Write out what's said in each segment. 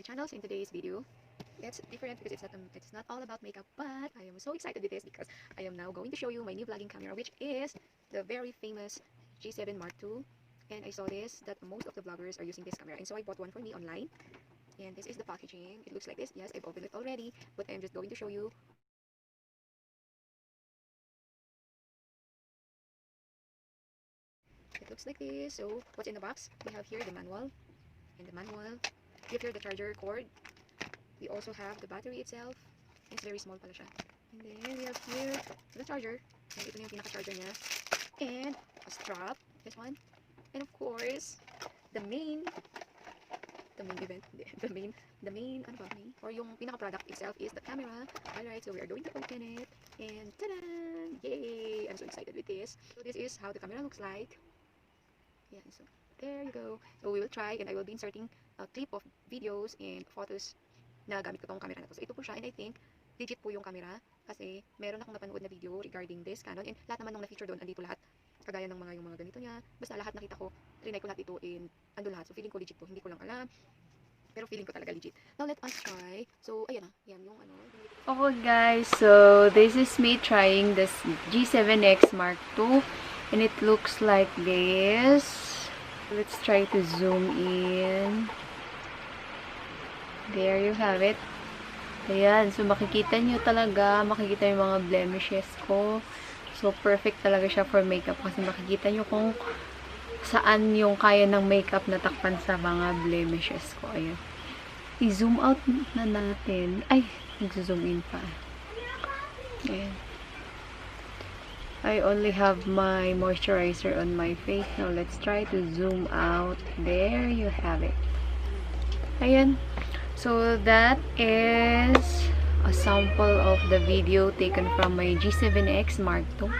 my channel. So in today's video, it's different because it's not all about makeup, but I am so excited with this because I am now going to show you my new vlogging camera, which is the very famous G7 Mark II. And I saw this that most of the vloggers are using this camera, and so I bought one for me online. And this is the packaging. It looks like this. Yes, I've opened it already, but I'm just going to show you. It looks like this. So what's in the box? We have here the manual, and the manual. We have here the charger cord. We also have the battery itself. It's very small pala siya. And then we have here the charger. And ito na yung pinaka-charger niya. And a strap. This one. And of course, the main event, the main, ano ba, main? Or yung pinaka-product itself is the camera. Alright, so we are going to open it. And ta-da! Yay! I'm so excited with this. So this is how the camera looks like. Yeah, so there you go. So we will try, and I will be inserting a clip of videos and photos na gamit ko tong camera na to. So ito po siya, and I think legit po yung camera kasi meron akong napanood na video regarding this Canon, and lahat naman nung na-feature doon, andito lahat. Kagaya ng yung mga ganito niya. Basta lahat nakita ko, trinay ko lahat ito, and ando lahat. So feeling ko legit to. Hindi ko lang alam, pero feeling ko talaga legit. Now let us try. So ayan na, yan yung ano. Okay guys, so this is me trying this G7X Mark II, and it looks like this. Let's try to zoom in. There you have it. Ayan, so makikita nyo talaga, makikita yung mga blemishes ko. So perfect talaga siya for makeup kasi makikita nyo kung saan yung kaya ng makeup na takpan sa mga blemishes ko. Ayan. I-zoom out na natin. Ay, nag-zoom in pa. Ayan. I only have my moisturizer on my face. Now, let's try to zoom out. There you have it. Ayan. So, that is a sample of the video taken from my G7X Mark II.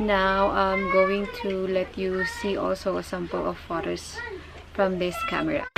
Now, I'm going to let you see also a sample of photos from this camera.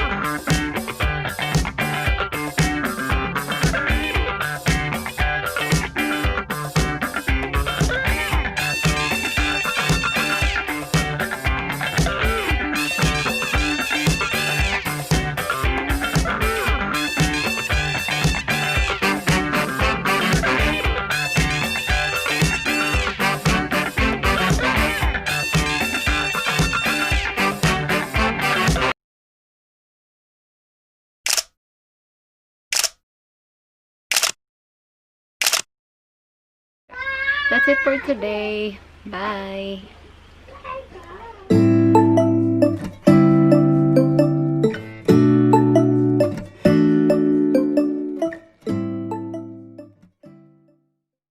That's it for today. Bye.